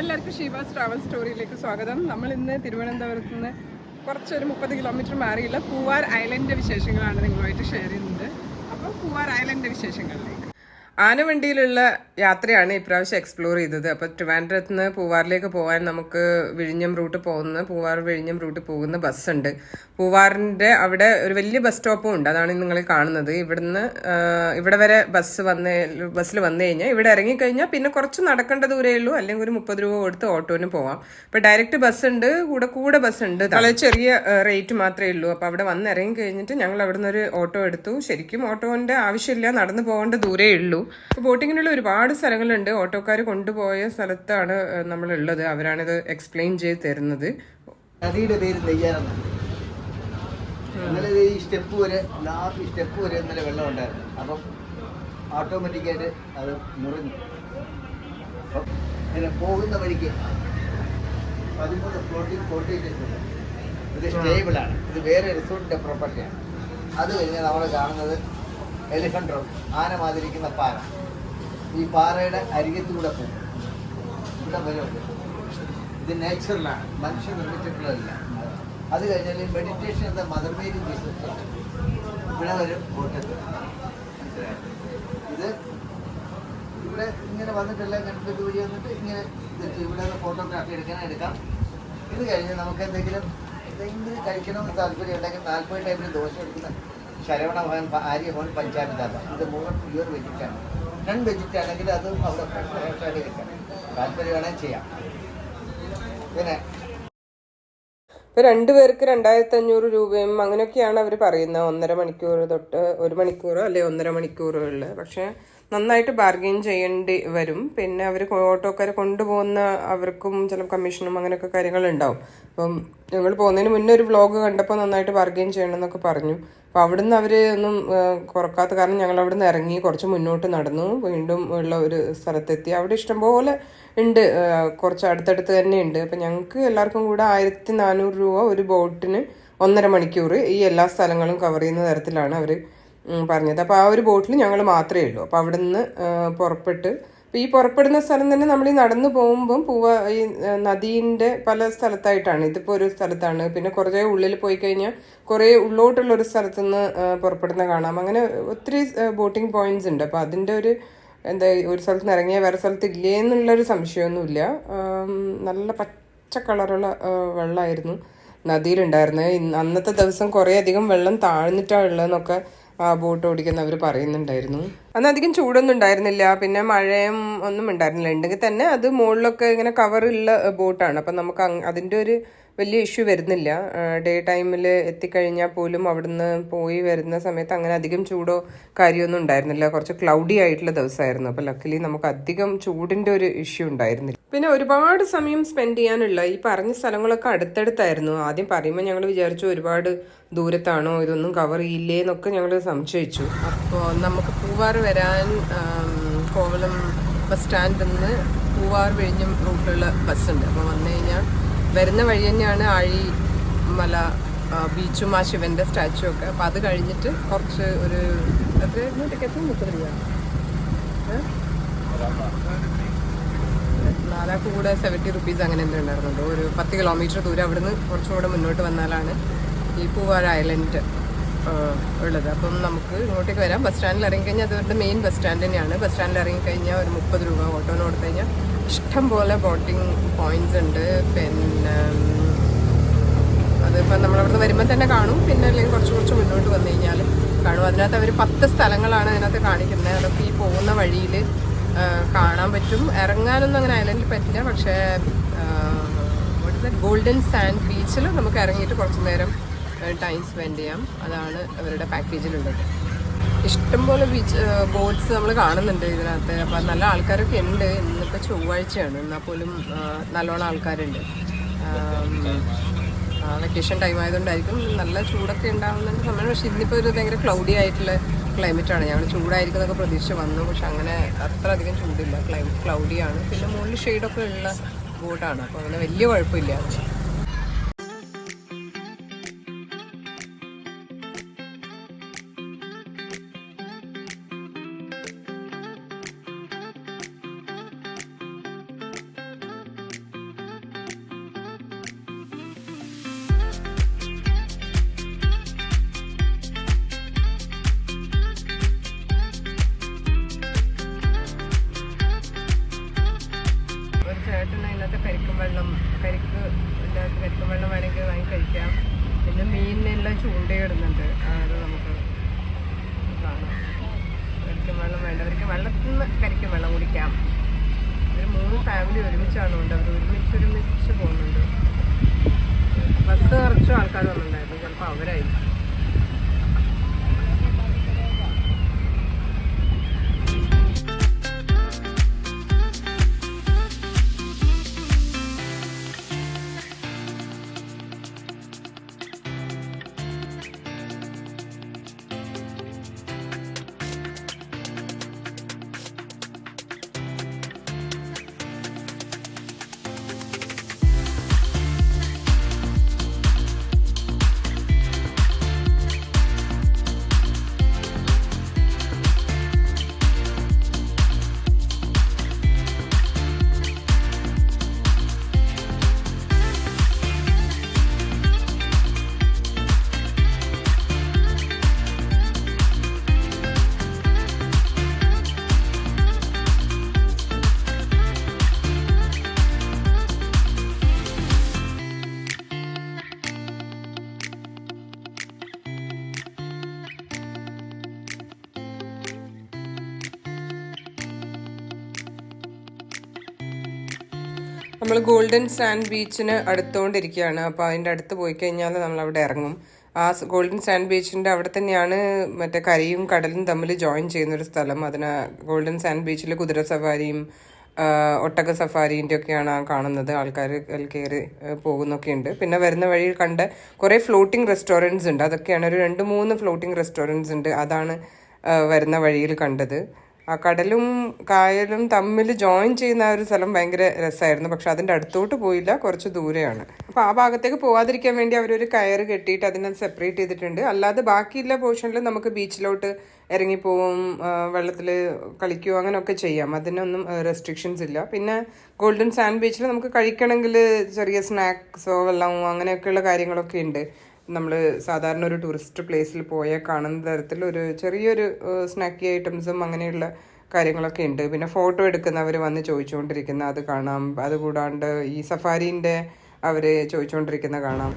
എല്ലാവർക്കും ഷീബാസ് ട്രാവൽ സ്റ്റോറിയിലേക്ക് സ്വാഗതം. നമ്മൾ ഇന്ന് തിരുവനന്തപുരത്ത് നിന്ന് കുറച്ചൊരു 30 കിലോമീറ്റർ മാറിയുള്ള പൂവാർ ഐലൻഡിൻ്റെ വിശേഷങ്ങളാണ് നിങ്ങളുമായിട്ട് ഷെയർ ചെയ്യുന്നത്. അപ്പോൾ പൂവാർ ഐലൻഡിൻ്റെ വിശേഷങ്ങളിലേക്ക് ആനവണ്ടിയിലുള്ള യാത്രയാണ് ഇപ്രാവശ്യം എക്സ്പ്ലോർ ചെയ്തത്. അപ്പോൾ ട്രിവാൻഡ്രത്ത് നിന്ന് പൂവാറിലേക്ക് പോകാൻ നമുക്ക് വിഴിഞ്ഞം റൂട്ട് പോകുന്ന പൂവാർ വിഴിഞ്ഞം റൂട്ട് പോകുന്ന ബസ്സുണ്ട്. പൂവാറിൻ്റെ അവിടെ ഒരു വലിയ ബസ് സ്റ്റോപ്പും ഉണ്ട്. അതാണ് നിങ്ങൾ കാണുന്നത്. ഇവിടുന്ന് ഇവിടെ വരെ ബസ്സിൽ വന്നു കഴിഞ്ഞാൽ ഇവിടെ ഇറങ്ങിക്കഴിഞ്ഞാൽ പിന്നെ കുറച്ച് നടക്കേണ്ട ദൂരമേ ഉള്ളൂ. അല്ലെങ്കിൽ ഒരു 30 രൂപ കൊടുത്ത് ഓട്ടോന് പോവാം. അപ്പോൾ ഡയറക്റ്റ് ബസ് ഉണ്ട്, കൂടെ ബസ് ഉണ്ട്. വളരെ ചെറിയ റേറ്റ് മാത്രമേ ഉള്ളൂ. അപ്പോൾ അവിടെ വന്ന് ഇറങ്ങി കഴിഞ്ഞിട്ട് ഞങ്ങൾ അവിടെ നിന്ന് ഒരു ഓട്ടോ എടുത്തു. ശരിക്കും ഓട്ടോന്റെ ആവശ്യമില്ല, നടന്നു പോകേണ്ട ദൂരേ ഉള്ളൂ. ബോട്ടിങ്ങിനുള്ള ഒരുപാട് സ്ഥലങ്ങളുണ്ട്. ഓട്ടോക്കാർ കൊണ്ടുപോയ സ്ഥലത്താണ് നമ്മളുള്ളത്. അവരാണിത് എക്സ്പ്ലെയിൻ ചെയ്ത് തരുന്നത്. നദിയുടെ പേര് നെയ്യാറെന്നാണ്. ഇന്നലെ ഈ സ്റ്റെപ്പ് വരെ ഇന്നലെ വെള്ളം ഉണ്ടായിരുന്നു. അപ്പം ഓട്ടോമാറ്റിക്കായിട്ട് അത് മുറിഞ്ഞു. അപ്പം ഇങ്ങനെ പോകുന്ന വഴിക്ക് 13 ഫ്ലോട്ടിംഗ് കോട്ടേജസ് ഉണ്ട്. ഇത് സ്റ്റേബിളാണ്. ഇത് വേറെ റിസോർട്ടിൻ്റെ പ്രോപ്പർട്ടിയാണ്. അത് കഴിഞ്ഞ് നമ്മൾ കാണുന്നത് എലിഫന്റ് റോഡ്, ആന മാതിരിക്കുന്ന പാറ. ഈ പാറയുടെ അരികത്തൂടെ പോകും. ഇവിടെ വരുന്നുണ്ട്. ഇത് നാച്ചുറലാണ്, മനുഷ്യൻ നിർമ്മിച്ചിട്ടുള്ളതല്ല. അത് കഴിഞ്ഞാൽ മെഡിറ്റേഷൻ എന്ന മദർ മേരി ജീസസ് ഇവിടെ വരും ബോട്ടത്ത്. മനസ്സിലായി? ഇത് ഇവിടെ ഇങ്ങനെ വന്നിട്ടെല്ലാം കണ്ടിട്ട് വഴി വന്നിട്ട് ഇങ്ങനെ ഇവിടെ നിന്ന് ഫോട്ടോഗ്രാഫി എടുക്കാം. ഇത് കഴിഞ്ഞ് നമുക്ക് എന്തെങ്കിലും കഴിക്കണമെന്ന് താല്പര്യം ഉണ്ടെങ്കിൽ 40 ടൈപ്പിൽ ദോശ എടുക്കുന്ന ശരവണ ഭവൻ, ആര്യഭവൻ, പഞ്ചാബിദാബ. ഇത് 3 പ്യൂർ വെജിറ്റാണ്. നോൺ വെജിറ്റ് ആണെങ്കിൽ അതും അവിടെ ഫ്രഷായിട്ട് കിട്ടാം. താല്പര്യമാണെങ്കിൽ ചെയ്യാം. പിന്നെ ഇപ്പോൾ 2 പേർക്ക് 2500 രൂപയും അങ്ങനെയൊക്കെയാണ് അവർ പറയുന്നത്. 1.5 മണിക്കൂർ തൊട്ട് 1 മണിക്കൂറോ അല്ലെങ്കിൽ 1.5 മണിക്കൂറോ ഉള്ളത്. പക്ഷേ നന്നായിട്ട് ബാർഗെയിൻ ചെയ്യേണ്ടി വരും. പിന്നെ അവർ ഓട്ടോക്കാരെ കൊണ്ടുപോകുന്ന അവർക്കും ചില കമ്മീഷനും അങ്ങനെയൊക്കെ കാര്യങ്ങളുണ്ടാവും. അപ്പം ഞങ്ങൾ പോകുന്നതിന് മുന്നേ ഒരു വ്ളോഗ് കണ്ടപ്പോൾ നന്നായിട്ട് ബാർഗെയിൻ ചെയ്യണം എന്നൊക്കെ പറഞ്ഞു. അപ്പോൾ അവിടുന്ന് അവർ ഒന്നും കുറക്കാത്ത കാരണം ഞങ്ങൾ അവിടെ നിന്ന് ഇറങ്ങി കുറച്ച് മുന്നോട്ട് നടന്നു. വീണ്ടും ഉള്ള ഒരു സ്ഥലത്തെത്തി. അവിടെ ഇഷ്ടംപോലെ ഉണ്ട്, കുറച്ച് അടുത്തടുത്ത് തന്നെ ഉണ്ട്. അപ്പം ഞങ്ങൾക്ക് എല്ലാവർക്കും കൂടെ 1400 രൂപ ഒരു ബോട്ടിന് 1.5 മണിക്കൂർ ഈ എല്ലാ സ്ഥലങ്ങളും കവർ ചെയ്യുന്ന തരത്തിലാണ് അവർ പറഞ്ഞത്. അപ്പോൾ ആ ഒരു ബോട്ടിൽ ഞങ്ങൾ മാത്രമേ ഉള്ളൂ. അപ്പോൾ അവിടെ നിന്ന് പുറപ്പെട്ട് അപ്പോൾ ഈ പുറപ്പെടുന്ന സ്ഥലം തന്നെ നമ്മൾ ഈ നടന്നു പോകുമ്പം ഈ നദീൻ്റെ പല സ്ഥലത്തായിട്ടാണ്. ഇതിപ്പോൾ ഒരു സ്ഥലത്താണ്. പിന്നെ കുറേ ഉള്ളിൽ പോയി കഴിഞ്ഞാൽ കുറേ ഉള്ളോട്ടുള്ള ഒരു സ്ഥലത്തു നിന്ന് പുറപ്പെടുന്ന കാണാം. അങ്ങനെ ഒത്തിരി ബോട്ടിംഗ് പോയിന്റ്സ് ഉണ്ട്. അപ്പോൾ അതിൻ്റെ ഒരു സ്ഥലത്ത് നിന്ന് ഇറങ്ങിയാൽ വേറെ സ്ഥലത്ത് ഇല്ലേ എന്നുള്ളൊരു സംശയമൊന്നുമില്ല. നല്ല പച്ച കളറുള്ള വെള്ളമായിരുന്നു നദിയിലുണ്ടായിരുന്നത്. അന്നത്തെ ദിവസം കുറേ അധികം വെള്ളം താഴ്ന്നിട്ടാണ് ഉള്ളതെന്നൊക്കെ ആ ബോട്ട് ഓടിക്കുന്നവർ പറയുന്നുണ്ടായിരുന്നു. അന്ന് അധികം ചൂടൊന്നും ഉണ്ടായിരുന്നില്ല, പിന്നെ മഴയും ഒന്നും ഉണ്ടായിരുന്നില്ല. ഉണ്ടെങ്കിൽ തന്നെ അത് മുകളിലൊക്കെ ഇങ്ങനെ കവറുള്ള ബോട്ടാണ്. അപ്പം നമുക്ക് അതിൻ്റെ ഒരു വലിയ ഇഷ്യൂ വരുന്നില്ല. ഡേ ടൈമിൽ എത്തിക്കഴിഞ്ഞാൽ പോലും അവിടുന്ന് പോയി വരുന്ന സമയത്ത് അങ്ങനെ അധികം ചൂടോ കാര്യമൊന്നും ഉണ്ടായിരുന്നില്ല. കുറച്ച് ക്ലൗഡി ആയിട്ടുള്ള ദിവസമായിരുന്നു. അപ്പോൾ ലക്കിലി നമുക്ക് അധികം ചൂടിൻ്റെ ഒരു ഇഷ്യൂ ഉണ്ടായിരുന്നില്ല. പിന്നെ ഒരുപാട് സമയം സ്പെൻഡ് ചെയ്യാനുള്ള ഈ പറഞ്ഞ സ്ഥലങ്ങളൊക്കെ അടുത്തടുത്തായിരുന്നു. ആദ്യം പറയുമ്പോൾ ഞങ്ങൾ വിചാരിച്ചു ഒരുപാട് ദൂരത്താണോ, ഇതൊന്നും കവർ ചെയ്യില്ലേ എന്നൊക്കെ ഞങ്ങൾ സംശയിച്ചു. അപ്പോൾ നമുക്ക് പൂവാർ വരാൻ കോവളം ബസ് സ്റ്റാൻഡിൽ നിന്ന് പൂവാർ വിഴിഞ്ഞം റൂട്ടിലുള്ള ബസ്സുണ്ട്. അപ്പോൾ വന്നു കഴിഞ്ഞാൽ വരുന്ന വഴി തന്നെയാണ് ആഴിമല ബീച്ചും ആ ശിവൻ്റെ സ്റ്റാച്ചു ഒക്കെ. അപ്പോൾ അത് കഴിഞ്ഞിട്ട് കുറച്ച് ഒരു എത്രയായിരുന്നു ടിക്കറ്റ്? 30 രൂപ. നാലാൾക്ക് കൂടെ 70 റുപ്പീസ് അങ്ങനെ എന്താ ഉണ്ടായിരുന്നുള്ളൂ. ഒരു 10 കിലോമീറ്റർ ദൂരം അവിടുന്ന് കുറച്ചും കൂടെ മുന്നോട്ട് വന്നാലാണ് ഈ പൂവാർ ഐലൻഡ് ഉള്ളത്. അപ്പം നമുക്ക് ഇങ്ങോട്ടേക്ക് വരാം. ബസ് സ്റ്റാൻഡിൽ ഇറങ്ങിക്കഴിഞ്ഞാൽ അതുകൊണ്ട് മെയിൻ ബസ് സ്റ്റാൻഡ് തന്നെയാണ്. ബസ് സ്റ്റാൻഡിൽ ഇറങ്ങിക്കഴിഞ്ഞാൽ ഒരു 30 രൂപ ഓട്ടോന് കൊടുത്തു കഴിഞ്ഞാൽ ഇഷ്ടം പോലെ ബോട്ടിങ് പോയിന്റ്സ് ഉണ്ട്. പിന്നെ അതിപ്പോൾ നമ്മളവിടുന്ന് വരുമ്പോൾ തന്നെ കാണും. പിന്നെ അല്ലെങ്കിൽ കുറച്ച് മുന്നോട്ട് വന്നു കഴിഞ്ഞാൽ കാണും. അതിനകത്ത് അവർ 10 സ്ഥലങ്ങളാണ് അതിനകത്ത് കാണിക്കുന്നത്. അതൊക്കെ ഈ പോകുന്ന വഴിയിൽ കാണാൻ പറ്റും. ഇറങ്ങാനൊന്നും അങ്ങനെ ഐലൻഡിൽ പറ്റില്ല. പക്ഷേ ഗോൾഡൻ സാൻഡ് ബീച്ചിൽ നമുക്ക് ഇറങ്ങിയിട്ട് കുറച്ച് നേരം ടൈം സ്പെൻഡ് ചെയ്യാം. അതാണ് അവരുടെ പാക്കേജിലുള്ളത്. ഇഷ്ടംപോലെ ബോട്ട്സ് നമ്മൾ കാണുന്നുണ്ട് ഇതിനകത്ത്. അപ്പം നല്ല ആൾക്കാരൊക്കെ ഉണ്ട്. ഇന്നിപ്പോൾ ചൊവ്വാഴ്ചയാണ്, എന്നാൽ പോലും നല്ലോണം ആൾക്കാരുണ്ട്. വെക്കേഷൻ ടൈം ആയതുകൊണ്ടായിരിക്കും നല്ല ചൂടൊക്കെ ഉണ്ടാകുന്ന സമയം. പക്ഷേ ഇന്നിപ്പോൾ ഒരു ഭയങ്കര ക്ലൗഡി ആയിട്ടുള്ള ക്ലൈമറ്റാണ്. ഞങ്ങൾ ചൂടായിരിക്കുന്നതൊക്കെ പ്രതീക്ഷിച്ച് വന്നു. പക്ഷെ അങ്ങനെ അത്ര അധികം ചൂടില്ല. ക്ലൗഡിയാണ്. പിന്നെ മുകളിൽ ഷെയ്ഡൊക്കെ ഉള്ള ബോട്ടാണ്. അപ്പോൾ അങ്ങനെ വലിയ കുഴപ്പമില്ല. ചേട്ടന് ഇന്നത്തെ കരിക്കും വെള്ളം വേണമെങ്കിൽ വാങ്ങി കഴിക്കാം. പിന്നെ മീനിനെല്ലാം ചൂണ്ടയിടുന്നുണ്ട്, അത് നമുക്ക് കാണാം. കരിക്കും വെള്ളം വേണ്ടവർക്ക് വെള്ളത്തിൽ നിന്ന് കരിക്കും വെള്ളം കുടിക്കാം. ഒരു 3 ഫാമിലി ഒരുമിച്ചാണ് ഉണ്ട്, അവർ ഒരുമിച്ച് പോകുന്നുണ്ട്. ബസ് നിറച്ചും ആൾക്കാർ വന്നിട്ടുണ്ടായിരുന്നു, ചിലപ്പോൾ അവരായിരിക്കും. നമ്മൾ ഗോൾഡൻ സാൻഡ് ബീച്ചിന് അടുത്തുകൊണ്ടിരിക്കുകയാണ്. അപ്പോൾ അതിൻ്റെ അടുത്ത് പോയി കഴിഞ്ഞാൽ നമ്മൾ അവിടെ ഇറങ്ങും. ആ ഗോൾഡൻ സാൻഡ് ബീച്ചിൻ്റെ അവിടെ തന്നെയാണ് മറ്റേ കരയും കടലും തമ്മിൽ ജോയിൻ ചെയ്യുന്നൊരു സ്ഥലം. അതിന് ഗോൾഡൻ സാൻഡ് ബീച്ചിൽ കുതിര സഫാരിയും ഒട്ടക സഫാരീൻ്റെ ഒക്കെയാണ് കാണുന്നത്. ആൾക്കാർ കയറി പോകുന്നൊക്കെ ഉണ്ട്. പിന്നെ വരുന്ന വഴിയിൽ കണ്ട കുറേ ഫ്ലോട്ടിംഗ് റെസ്റ്റോറൻറ്റ്സ് ഉണ്ട്. അതൊക്കെയാണ് ഒരു 2-3 ഫ്ലോട്ടിംഗ് റെസ്റ്റോറൻറ്റ്സ് ഉണ്ട്. അതാണ് വരുന്ന വഴിയിൽ കണ്ടത്. ആ കടലും കായലും തമ്മിൽ ജോയിൻ ചെയ്യുന്ന ആ ഒരു സ്ഥലം ഭയങ്കര രസമായിരുന്നു. പക്ഷെ അതിൻ്റെ അടുത്തോട്ട് പോയില്ല, കുറച്ച് ദൂരെയാണ്. അപ്പോൾ ആ ഭാഗത്തേക്ക് പോകാതിരിക്കാൻ വേണ്ടി അവരൊരു കയറ് കെട്ടിയിട്ട് അതിനെ സെപ്പറേറ്റ് ചെയ്തിട്ടുണ്ട്. അല്ലാതെ ബാക്കിയുള്ള പോർഷനിൽ നമുക്ക് ബീച്ചിലോട്ട് ഇറങ്ങിപ്പോവും, വെള്ളത്തിൽ കളിക്കുകയോ അങ്ങനെയൊക്കെ ചെയ്യാം. അതിനൊന്നും റെസ്ട്രിക്ഷൻസ് ഇല്ല. പിന്നെ ഗോൾഡൻ സാൻഡ് ബീച്ചിൽ നമുക്ക് കഴിക്കണമെങ്കിൽ ചെറിയ സ്നാക്സോ വെള്ളമോ അങ്ങനെയൊക്കെയുള്ള കാര്യങ്ങളൊക്കെ ഉണ്ട്. നമ്മൾ സാധാരണ ഒരു ടൂറിസ്റ്റ് പ്ലേസിൽ പോയാൽ കാണുന്ന തരത്തിൽ ഒരു ചെറിയൊരു സ്നാക്കി ഐറ്റംസും അങ്ങനെയുള്ള കാര്യങ്ങളൊക്കെ ഉണ്ട്. പിന്നെ ഫോട്ടോ എടുക്കുന്നവർ വന്ന് ചോദിച്ചുകൊണ്ടിരിക്കുന്ന അത് കാണാം. അതുകൂടാണ്ട് ഈ സഫാരീൻ്റെ അവർ ചോദിച്ചുകൊണ്ടിരിക്കുന്ന കാണാം.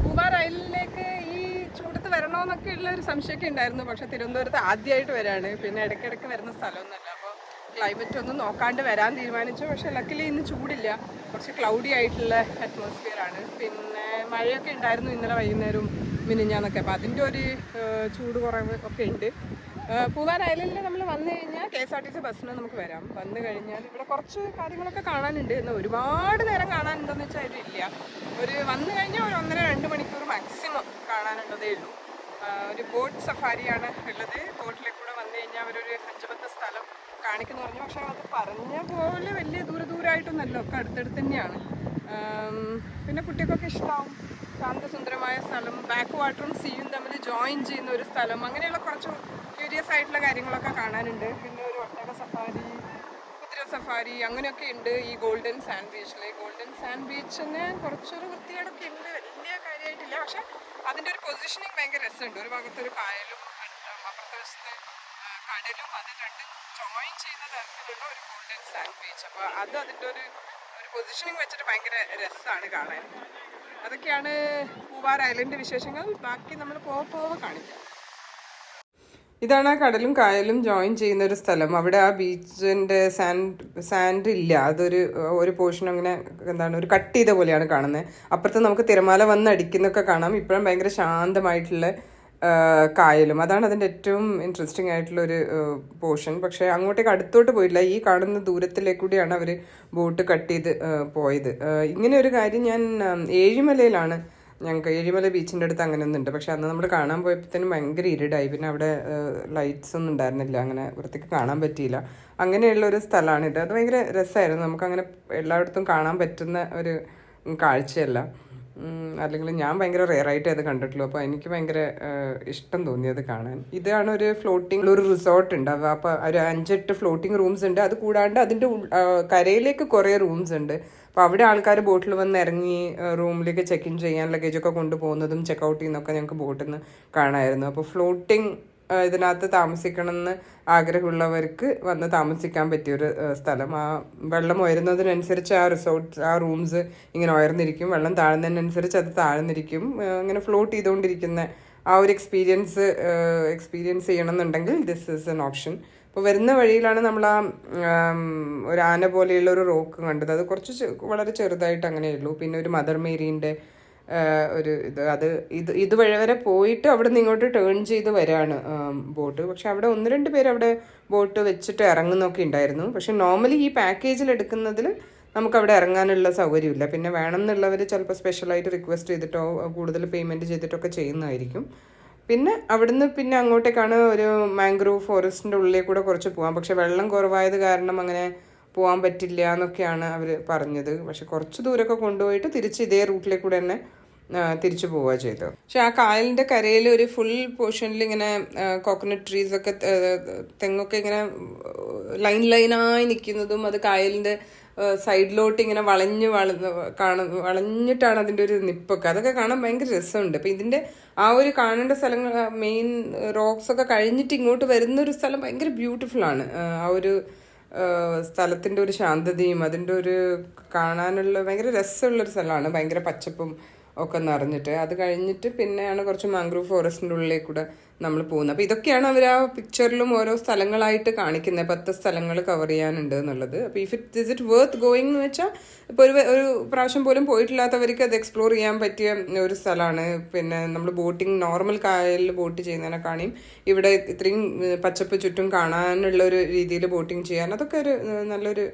പൂവാർ ഐലൻഡിലേക്ക് ഈ ചൂടത്ത് വരണമെന്നൊക്കെ ഉള്ള ഒരു സംശയമൊക്കെ ഉണ്ടായിരുന്നു. പക്ഷെ തിരുവനന്തപുരത്ത് ആദ്യമായിട്ട് വരാണ്. പിന്നെ ഇടയ്ക്കിടയ്ക്ക് വരുന്ന സ്ഥലമൊന്നുമല്ല. അപ്പോൾ ക്ലൈമറ്റ് ഒന്നും നോക്കാണ്ട് വരാൻ തീരുമാനിച്ചു. പക്ഷെ ലക്കിലി ഇന്ന് ചൂടില്ല, കുറച്ച് ക്ലൗഡി ആയിട്ടുള്ള അറ്റ്മോസ്ഫിയർ ആണ്. പിന്നെ മഴയൊക്കെ ഉണ്ടായിരുന്നു ഇന്നലെ വൈകുന്നേരവും മിനിഞ്ഞാന്നൊക്കെ. അപ്പോൾ അതിൻ്റെ ഒരു ചൂട് കുറവ് ഒക്കെ ഉണ്ട്. പൂവാർ ഐലൻഡിൽ നമ്മൾ വന്നു കഴിഞ്ഞാൽ KSRTC ബസ്സിന് നമുക്ക് വരാം. വന്നു കഴിഞ്ഞാൽ ഇവിടെ കുറച്ച് കാര്യങ്ങളൊക്കെ കാണാനുണ്ട്. എന്നാൽ ഒരുപാട് നേരം കാണാനുണ്ടെന്ന് വെച്ചാൽ അതിലില്ല. വന്നു കഴിഞ്ഞാൽ ഒരു 1.5-2 മണിക്കൂർ മാക്സിമം കാണാനുള്ളതേ ഉള്ളൂ. ഒരു ബോട്ട് സഫാരിയാണ് ഉള്ളത്. ബോട്ടിലേക്ക് കൂടെ വന്നു കഴിഞ്ഞാൽ അവരൊരു 5-10 സ്ഥലം കാണിക്കുന്നു പറഞ്ഞു. പക്ഷെ അത് പറഞ്ഞ പോലെ വലിയ ദൂരമായിട്ടൊന്നല്ല, ഒക്കെ അടുത്തടുത്ത് തന്നെയാണ്. പിന്നെ കുട്ടികൾക്കൊക്കെ ഇഷ്ടമാവും. ശാന്തസുന്ദരമായ സ്ഥലം, ബാക്ക് വാട്ടറും സീയും തമ്മിൽ ജോയിൻ ചെയ്യുന്ന ഒരു സ്ഥലം, അങ്ങനെയുള്ള കുറച്ച് ക്യൂരിയസ് ആയിട്ടുള്ള കാര്യങ്ങളൊക്കെ കാണാനുണ്ട്. പിന്നെ ഒരു ഒട്ടക സഫാരി, കുതിര സഫാരി അങ്ങനെയൊക്കെ ഉണ്ട് ഈ ഗോൾഡൻ സാൻഡ് ബീച്ചിൽ. ഗോൾഡൻ സാൻഡ് ബീച്ചിന് കുറച്ചൊരു വൃത്തികേടൊക്കെ ഉണ്ട്, വലിയ കാര്യമായിട്ടില്ല. പക്ഷെ അതിൻ്റെ ഒരു പൊസിഷനിങ് ഭയങ്കര രസമുണ്ട്. ഒരു ഭാഗത്തൊരു കായലും അപ്പുറത്തെ വശത്ത് കടലും, അത് രണ്ടും ജോയിൻ ചെയ്യുന്ന തരത്തിലുള്ള ഒരു ഗോൾഡൻ സാൻഡ് ബീച്ച്. അപ്പോൾ അത് അതിൻ്റെ ഒരു പൊസിഷനിങ് വെച്ചിട്ട് ഭയങ്കര രസമാണ് കാണാൻ. അതൊക്കെയാണ് പൂവാർ ഐലൻഡ് വിശേഷങ്ങൾ. ബാക്കി നമ്മൾ പോവെ കാണിക്കാം. ഇതാണ് ആ കടലും കായലും ജോയിൻ ചെയ്യുന്ന ഒരു സ്ഥലം. അവിടെ ആ ബീച്ചിൻ്റെ സാൻഡ് ഇല്ല, ഒരു പോർഷൻ അങ്ങനെ ഒരു കട്ട് ചെയ്ത പോലെയാണ് കാണുന്നത്. അപ്പുറത്ത് നമുക്ക് തിരമാല വന്ന് അടിക്കുന്നൊക്കെ കാണാം. ഇപ്പോഴും ഭയങ്കര ശാന്തമായിട്ടുള്ള കായലും, അതാണ് അതിൻ്റെ ഏറ്റവും ഇൻട്രസ്റ്റിംഗ് ആയിട്ടുള്ള ഒരു പോർഷൻ. പക്ഷേ അങ്ങോട്ടേക്ക് അടുത്തോട്ട് പോയില്ല. ഈ കാണുന്ന ദൂരത്തിലേക്കൂടിയാണ് അവർ ബോട്ട് കട്ട് ചെയ്ത് പോയത്. ഇങ്ങനെ ഒരു കാര്യം ഞാൻ ഏഴിമലയിലാണ്, ഞങ്ങൾക്ക് ഏഴിമല ബീച്ചിൻ്റെ അടുത്ത് അങ്ങനെ ഒന്നുണ്ട്. പക്ഷെ അന്ന് നമ്മൾ കാണാൻ പോയപ്പോഴത്തേനും ഭയങ്കര ഇരുടായി. പിന്നെ അവിടെ ലൈറ്റ്സ് ഒന്നും ഉണ്ടായിരുന്നില്ല, അങ്ങനെ വൃത്തിക്ക് കാണാൻ പറ്റിയില്ല. അങ്ങനെയുള്ള ഒരു സ്ഥലമാണിത്. അത് ഭയങ്കര രസമായിരുന്നു. നമുക്കങ്ങനെ എല്ലായിടത്തും കാണാൻ പറ്റുന്ന ഒരു കാഴ്ചയല്ല. അല്ലെങ്കിൽ ഞാൻ ഭയങ്കര റെയറായിട്ടേ അത് കണ്ടിട്ടുള്ളൂ. അപ്പോൾ എനിക്ക് ഭയങ്കര ഇഷ്ടം തോന്നിയത് കാണാൻ. ഇതാണ് ഒരു ഫ്ലോട്ടിംഗ് ഒരു റിസോർട്ട് ഉണ്ട്. അപ്പോൾ ഒരു 5-8 ഫ്ലോട്ടിംഗ് റൂംസ് ഉണ്ട്. അത് കൂടാണ്ട് അതിൻ്റെ കരയിലേക്ക് കുറേ റൂംസ് ഉണ്ട്. അപ്പോൾ അവിടെ ആൾക്കാർ ബോട്ടിൽ വന്ന് ഇറങ്ങി റൂമിലേക്ക് ചെക്ക് ഇൻ ചെയ്യാൻ ലഗേജൊക്കെ കൊണ്ടുപോകുന്നതും ചെക്ക് ഔട്ട് ചെയ്യുന്നതൊക്കെ ഞങ്ങൾക്ക് ബോട്ടിൽ നിന്ന് കാണാമായിരുന്നു. അപ്പോൾ ഫ്ലോട്ടിംഗ് ഇതിനകത്ത് താമസിക്കണം എന്ന് ആഗ്രഹമുള്ളവർക്ക് വന്ന് താമസിക്കാൻ പറ്റിയൊരു സ്ഥലം. ആ വെള്ളം ഉയരുന്നതിനനുസരിച്ച് ആ റിസോർട്ട്, ആ റൂംസ് ഇങ്ങനെ ഉയർന്നിരിക്കും, വെള്ളം താഴുന്നതിനനുസരിച്ച് അത് താഴ്ന്നിരിക്കും. ഇങ്ങനെ ഫ്ലോട്ട് ചെയ്തുകൊണ്ടിരിക്കുന്ന ആ ഒരു എക്സ്പീരിയൻസ് ചെയ്യണം എന്നുണ്ടെങ്കിൽ ദിസ് ഈസ് എൻ ഓപ്ഷൻ. അപ്പോൾ വരുന്ന വഴിയിലാണ് നമ്മൾ ആ ഒരു ആന പോലെയുള്ള ഒരു റോക്ക് കണ്ടത്. അത് കുറച്ച് വളരെ ചെറുതായിട്ട് അങ്ങനെയുള്ളൂ. പിന്നെ ഒരു മദർ മേരീൻ്റെ ഒരു ഇതുവഴി വരെ പോയിട്ട് അവിടെ നിന്ന് ഇങ്ങോട്ട് ടേൺ ചെയ്ത് വരാണ് ബോട്ട്. പക്ഷെ അവിടെ 1-2 പേര് അവിടെ ബോട്ട് വെച്ചിട്ട് ഇറങ്ങുന്നൊക്കെ ഉണ്ടായിരുന്നു. പക്ഷെ നോർമലി ഈ പാക്കേജിൽ എടുക്കുന്നതിൽ നമുക്ക് അവിടെ ഇറങ്ങാനുള്ള സൗകര്യമില്ല. പിന്നെ വേണമെന്നുള്ളവർ ചിലപ്പോൾ സ്പെഷ്യലായിട്ട് റിക്വസ്റ്റ് ചെയ്തിട്ടോ കൂടുതൽ പേയ്മെൻറ്റ് ചെയ്തിട്ടൊക്കെ ചെയ്യുന്നതായിരിക്കും. പിന്നെ അവിടുന്ന് പിന്നെ അങ്ങോട്ടേക്കാണ് ഒരു മാംഗ്രൂവ് ഫോറസ്റ്റിൻ്റെ ഉള്ളിൽ കൂടെ കുറച്ച് പോകാം. പക്ഷെ വെള്ളം കുറവായത് കാരണം അങ്ങനെ പോകാൻ പറ്റില്ല എന്നൊക്കെയാണ് അവർ പറഞ്ഞത്. പക്ഷെ കുറച്ച് ദൂരമൊക്കെ കൊണ്ടുപോയിട്ട് തിരിച്ച് ഇതേ റൂട്ടിലേക്ക് കൂടെ തന്നെ തിരിച്ചു പോവുക ചെയ്തത്. പക്ഷെ ആ കായലിൻ്റെ കരയിൽ ഒരു ഫുൾ പോർഷനിൽ ഇങ്ങനെ കോക്കനട്ട് ട്രീസൊക്കെ, തെങ്ങൊക്കെ ഇങ്ങനെ ലൈനായി നിൽക്കുന്നതും അത് കായലിൻ്റെ സൈഡിലോട്ട് ഇങ്ങനെ വളഞ്ഞിട്ടാണ് അതിൻ്റെ ഒരു നിപ്പൊക്കെ. അതൊക്കെ കാണാൻ ഭയങ്കര രസമുണ്ട്. അപ്പം ഇതിൻ്റെ ആ ഒരു കാണേണ്ട സ്ഥലങ്ങൾ, മെയിൻ റോക്സ് ഒക്കെ കഴിഞ്ഞിട്ട് ഇങ്ങോട്ട് വരുന്നൊരു സ്ഥലം ഭയങ്കര ബ്യൂട്ടിഫുള്ളാണ്. ആ ഒരു സ്ഥലത്തിൻ്റെ ഒരു ശാന്തതയും അതിൻ്റെ ഒരു കാണാനുള്ള ഭയങ്കര രസമുള്ളൊരു സ്ഥലമാണ്. ഭയങ്കര പച്ചപ്പും ഒക്കെ നിറഞ്ഞിട്ട് അത് കഴിഞ്ഞിട്ട് പിന്നെയാണ് കുറച്ച് മാംഗ്രൂവ് ഫോറസ്റ്റിൻ്റെ ഉള്ളിലേക്ക് കൂടെ നമ്മൾ പോകുന്നത്. അപ്പോൾ ഇതൊക്കെയാണ് അവർ ആ പിക്ചറിലും ഓരോ സ്ഥലങ്ങളായിട്ട് കാണിക്കുന്നത്. 10 സ്ഥലങ്ങൾ കവർ ചെയ്യാനുണ്ട് എന്നുള്ളത്. അപ്പോൾ ഇസ് ഇറ്റ് വർത്ത് ഗോയിങ് എന്ന് വെച്ചാൽ ഇപ്പോൾ ഒരു പ്രാവശ്യം പോലും പോയിട്ടില്ലാത്തവർക്ക് അത് എക്സ്പ്ലോർ ചെയ്യാൻ പറ്റിയ ഒരു സ്ഥലമാണ്. പിന്നെ നമ്മൾ ബോട്ടിങ്, നോർമൽ കായലിൽ ബോട്ട് ചെയ്യുന്നതിനെക്കാളും ഇവിടെ ഇത്രയും പച്ചപ്പ് ചുറ്റും കാണാനുള്ള ഒരു രീതിയിൽ ബോട്ടിങ് ചെയ്യാൻ അതൊക്കെ ഒരു നല്ലൊരു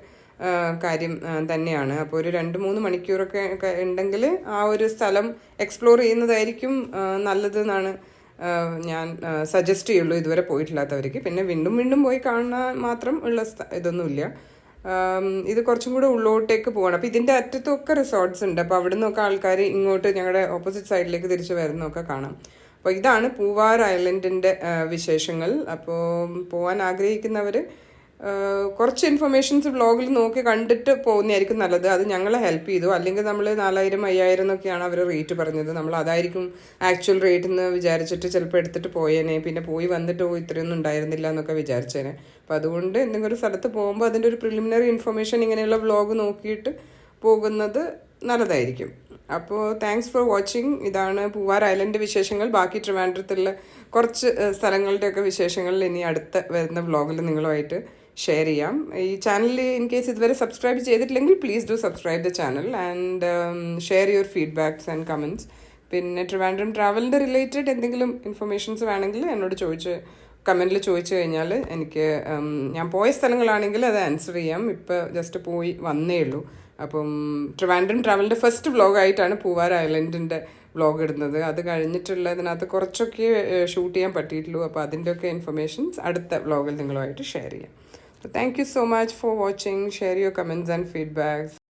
കാര്യം തന്നെയാണ്. അപ്പോൾ ഒരു 2-3 മണിക്കൂറൊക്കെ ഉണ്ടെങ്കിൽ ആ ഒരു സ്ഥലം എക്സ്പ്ലോർ ചെയ്യുന്നതായിരിക്കും നല്ലതെന്നാണ് ഞാൻ സജസ്റ്റ് ചെയ്യുള്ളൂ ഇതുവരെ പോയിട്ടില്ലാത്തവർക്ക്. പിന്നെ വീണ്ടും പോയി കാണാൻ മാത്രം ഉള്ള ഇതൊന്നുമില്ല. ഇത് കുറച്ചും കൂടെ ഉള്ളോട്ടേക്ക് പോകണം. അപ്പോൾ ഇതിൻ്റെ അറ്റത്തൊക്കെ റിസോർട്ട്സ് ഉണ്ട്. അപ്പോൾ അവിടെ നിന്നൊക്കെ ആൾക്കാർ ഇങ്ങോട്ട് ഞങ്ങളുടെ ഓപ്പോസിറ്റ് സൈഡിലേക്ക് തിരിച്ച് വരുന്നതൊക്കെ കാണാം. അപ്പോൾ ഇതാണ് പൂവാർ ഐലൻഡിൻ്റെ വിശേഷങ്ങൾ. അപ്പോൾ പോകാൻ ആഗ്രഹിക്കുന്നവർ കുറച്ച് ഇൻഫർമേഷൻസ് വ്ളോഗിൽ നോക്കി കണ്ടിട്ട് പോകുന്നതായിരിക്കും നല്ലത്. അത് ഞങ്ങളെ ഹെൽപ്പ് ചെയ്തു. അല്ലെങ്കിൽ നമ്മൾ 4000-5000 എന്നൊക്കെയാണ് അവർ റേറ്റ് പറഞ്ഞത്. നമ്മൾ അതായിരിക്കും ആക്ച്വൽ റേറ്റ് എന്ന് വിചാരിച്ചിട്ട് ചിലപ്പോൾ എടുത്തിട്ട് പോയേനെ. പിന്നെ പോയി വന്നിട്ട് ഇത്രയൊന്നും ഉണ്ടായിരുന്നില്ല എന്നൊക്കെ വിചാരിച്ചേനെ. അപ്പോൾ അതുകൊണ്ട് എന്തെങ്കിലും ഒരു സ്ഥലത്ത് പോകുമ്പോൾ അതിൻ്റെ ഒരു പ്രിലിമിനറി ഇൻഫർമേഷൻ ഇങ്ങനെയുള്ള വ്ളോഗ് നോക്കിയിട്ട് പോകുന്നത് നല്ലതായിരിക്കും. അപ്പോൾ താങ്ക്സ് ഫോർ വാച്ചിങ്. ഇതാണ് പൂവാർ ഐലൻഡ് വിശേഷങ്ങൾ. ബാക്കി ട്രിവാൻഡ്രത്തുള്ള കുറച്ച് സ്ഥലങ്ങളുടെയൊക്കെ വിശേഷങ്ങൾ ഇനി അടുത്ത വരുന്ന വ്ളോഗിൽ നിങ്ങളുമായിട്ട് ഷെയർ ചെയ്യാം. ഈ ചാനൽ ഇൻ കേസ് ഇതുവരെ സബ്സ്ക്രൈബ് ചെയ്തിട്ടില്ലെങ്കിൽ please do subscribe the channel and share your feedbacks and comments. പിന്നെ ട്രിവാൻഡ്രം ട്രാവലിൻ്റെ റിലേറ്റഡ് എന്തെങ്കിലും ഇൻഫർമേഷൻസ് വേണമെങ്കിൽ എന്നോട് കമൻറ്റിൽ ചോദിച്ചു കഴിഞ്ഞാൽ എനിക്ക് ഞാൻ പോയ സ്ഥലങ്ങളാണെങ്കിൽ അത് ആൻസർ ചെയ്യാം. ഇപ്പോൾ ജസ്റ്റ് പോയി വന്നേ ഉള്ളൂ. അപ്പം ട്രിവാൻഡ്രം ട്രാവലിൻ്റെ ഫസ്റ്റ് വ്ളോഗായിട്ടാണ് പൂവാർ ഐലൻഡിൻ്റെ വ്ളോഗ് ഇടുന്നത്. അത് കഴിഞ്ഞിട്ടുള്ളതിനകത്ത് കുറച്ചൊക്കെ ഷൂട്ട് ചെയ്യാൻ പറ്റിയിട്ടുള്ളൂ. അപ്പോൾ അതിൻ്റെയൊക്കെ ഇൻഫർമേഷൻസ് അടുത്ത വ്ളോഗിൽ നിങ്ങളുമായിട്ട് ഷെയർ ചെയ്യാം. So thank you so much for watching. Share your comments and feedbacks.